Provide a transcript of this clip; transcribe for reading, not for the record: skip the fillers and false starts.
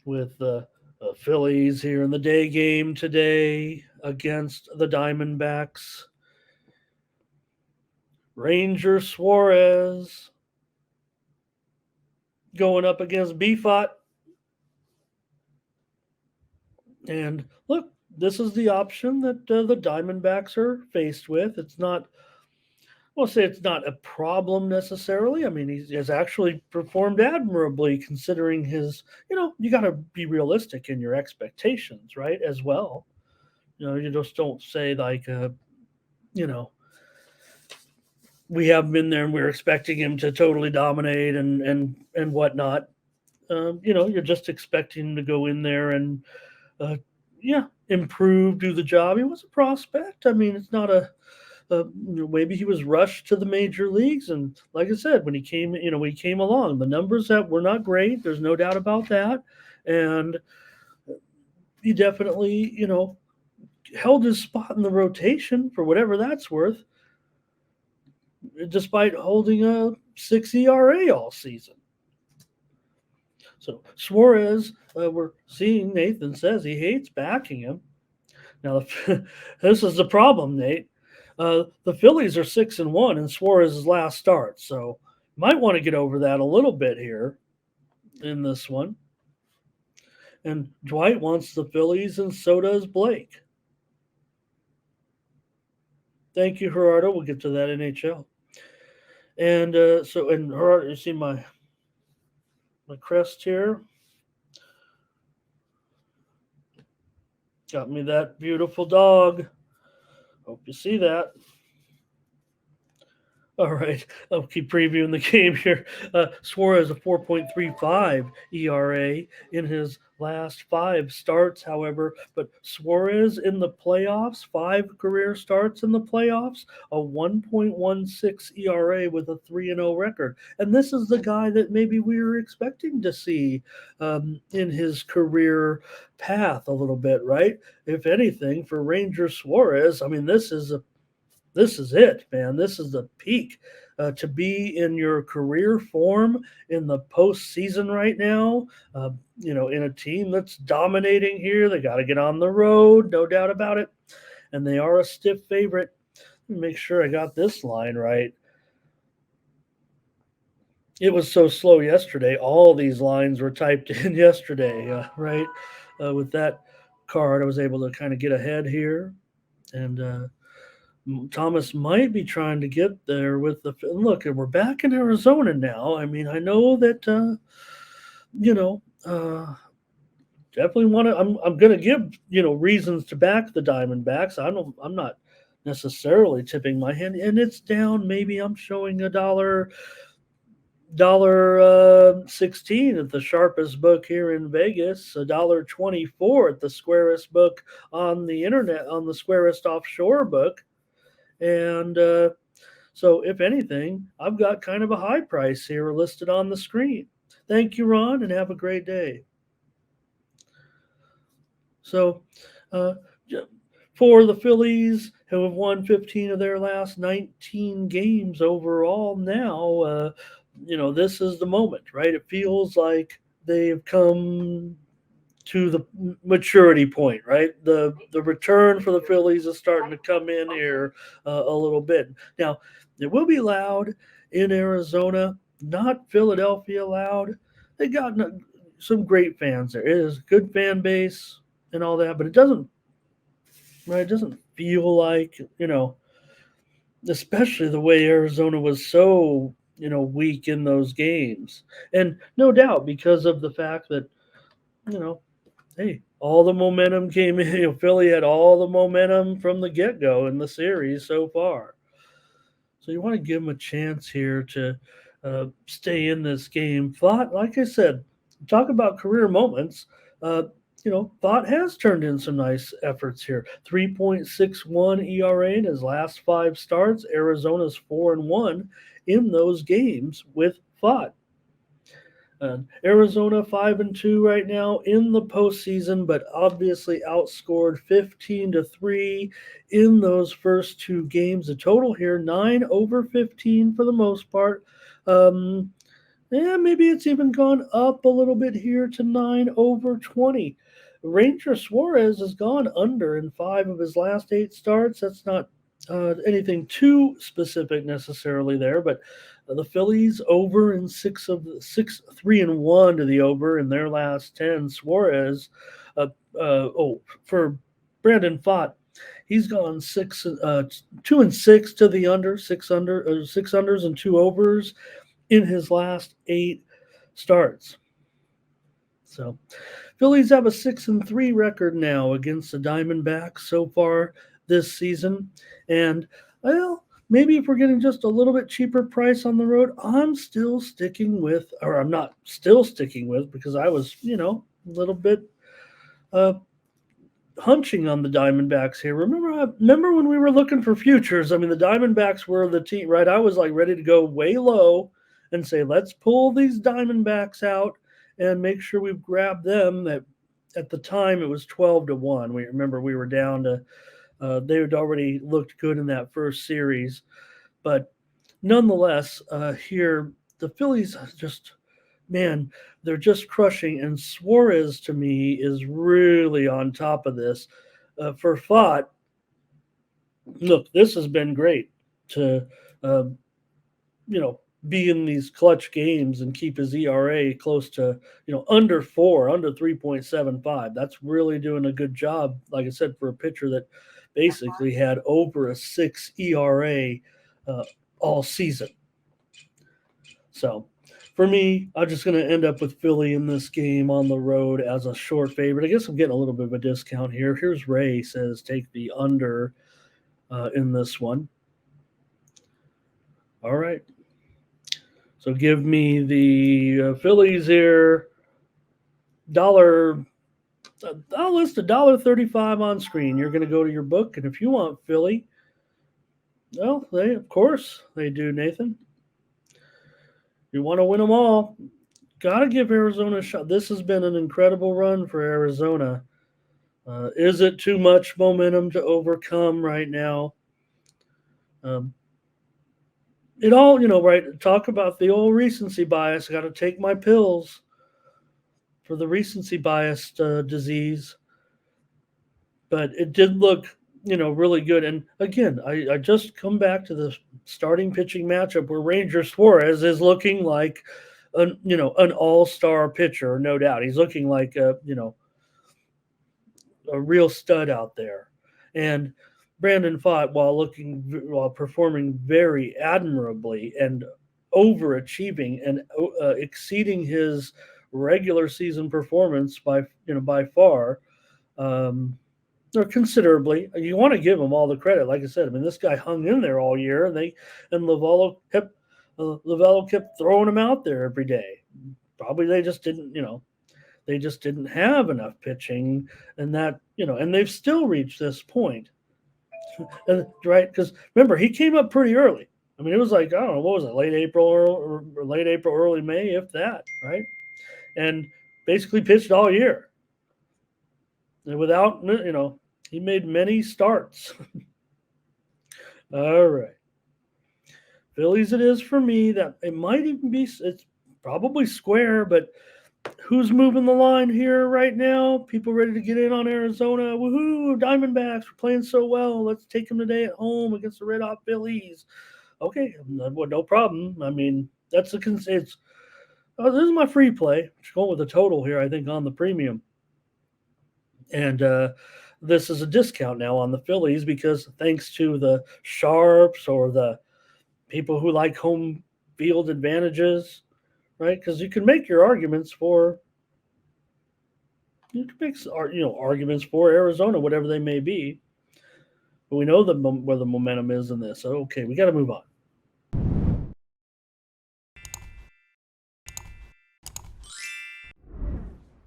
with the Phillies here in the day game today against the Diamondbacks. Ranger Suarez going up against Beefot. And look, this is the option that the Diamondbacks are faced with. It's not, I'll say it's not a problem necessarily. I mean, he has actually performed admirably considering his, you got to be realistic in your expectations, right? As well. You just don't say like, you know, we have him in there and we're expecting him to totally dominate and whatnot. You're just expecting him to go in there and uh, yeah, improve, do the job. He was a prospect. I mean, it's not maybe he was rushed to the major leagues, and like I said, when he came along, the numbers that were not great. There's no doubt about that, and he definitely held his spot in the rotation for whatever that's worth, despite holding a 6 ERA all season. So Suarez, we're seeing Nathan says he hates backing him. Now, this is the problem, Nate. The Phillies are 6-1 in Suarez's last start, so might want to get over that a little bit here in this one. And Dwight wants the Phillies, and so does Blake. Thank you, Gerardo. We'll get to that NHL. And Gerardo, you see my crest here. Got me that beautiful dog. Hope you see that. All right, I'll keep previewing the game here. Suarez a 4.35 ERA in his last 5 starts, however, but Suarez in the playoffs, 5 career starts in the playoffs, a 1.16 ERA with a 3-0 record. And this is the guy that maybe we were expecting to see in his career path a little bit, right? If anything, for Ranger Suarez, I mean, this is it, man. This is the peak. To be in your career form in the postseason right now, in a team that's dominating here. They got to get on the road, no doubt about it. And they are a stiff favorite. Let me make sure I got this line right. It was so slow yesterday. All these lines were typed in yesterday, right? With that card, I was able to kind of get ahead here. And Thomas might be trying to get there with the look, and we're back in Arizona now. I mean, I know that you know definitely want to. I'm going to give reasons to back the Diamondbacks. I'm not necessarily tipping my hand, and it's down. Maybe I'm showing $1.16 at the sharpest book here in Vegas, $1.24 at the squarest book on the internet, on the squarest offshore book. And so, if anything, I've got kind of a high price here listed on the screen. Thank you, Ron, and have a great day. So, for the Phillies, who have won 15 of their last 19 games overall now, this is the moment, right? It feels like they've come to the maturity point, right? The return for the Phillies is starting to come in here a little bit. Now, it will be loud in Arizona, not Philadelphia loud. They got some great fans there. It is a good fan base and all that, but it doesn't feel like, especially the way Arizona was so, weak in those games. And no doubt because of the fact that, hey, all the momentum came in. Philly had all the momentum from the get go in the series so far. So you want to give them a chance here to stay in this game. Thought, like I said, talk about career moments. Thought has turned in some nice efforts here. 3.61 ERA in his last 5 starts. Arizona's 4-1 in those games with Thought. Arizona 5-2 right now in the postseason, but obviously outscored 15-3 in those first 2 games. The total here 9/15 for the most part. Yeah, maybe it's even gone up a little bit here to 9/20. Ranger Suarez has gone under in 5 of his last 8 starts. That's not anything too specific necessarily there, but the Phillies over in 6 of the 6, 3-1 to the over in their last 10. Suarez, uh, for Brandon Fott, he's gone 2-6 to the under, 6 unders and 2 overs in his last 8 starts. So Phillies have a 6-3 record now against the Diamondbacks so far this season. And well, maybe if we're getting just a little bit cheaper price on the road, I'm still sticking with, or I'm not still sticking with, because I was, a little bit uh, hunching on the Diamondbacks here. Remember when we were looking for futures? I mean, the Diamondbacks were the team, right? I was like ready to go way low and say, let's pull these Diamondbacks out and make sure we've grabbed them. At the time it was 12-1. We remember we were down to they had already looked good in that first series, but nonetheless, here the Phillies just, man, they're just crushing. And Suarez to me is really on top of this. For Fott, look, this has been great to, uh, you know, be in these clutch games and keep his ERA close to, under 4, under 3.75. That's really doing a good job, like I said, for a pitcher that basically had over a 6 ERA uh, all season. So for me, I'm just going to end up with Philly in this game on the road as a short favorite. I guess I'm getting a little bit of a discount here. Here's Ray says take the under in this one. All right. So give me the Phillies here. Dollar. I'll list $1.35 on screen. You're going to go to your book, and if you want Philly, well, of course they do, Nathan. You want to win them all. Got to give Arizona a shot. This has been an incredible run for Arizona. Is it too much momentum to overcome right now? Um, it all, right? Talk about the old recency bias. Got to take my pills for the recency bias disease. But it did look, really good. And again, I just come back to the starting pitching matchup where Ranger Suarez is looking like an all-star pitcher, no doubt. He's looking like a real stud out there. And Brandon Fott, while performing very admirably and overachieving and exceeding his regular season performance by far, or considerably. You want to give him all the credit, like I said. I mean, this guy hung in there all year, and Lavello kept throwing him out there every day. Probably they just didn't have enough pitching, and they've still reached this point, and right, because remember he came up pretty early. I mean, it was like, I don't know, what was it, late April or late April, early May, if that, right? And basically pitched all year, and without he made many starts. All right. Phillies it is for me. That it might even be, it's probably square, but who's moving the line here right now? People ready to get in on Arizona. Woohoo! Diamondbacks, we're playing so well. Let's take them today at home against the Red Hot Phillies. Okay, no problem. I mean, that's the it's. This is my free play. Just going with the total here, I think, on the premium. And this is a discount now on the Phillies because thanks to the sharps or the people who like home field advantages, right? Because you can make your arguments for arguments for Arizona, whatever they may be. But we know where the momentum is in this. So okay, we got to move on.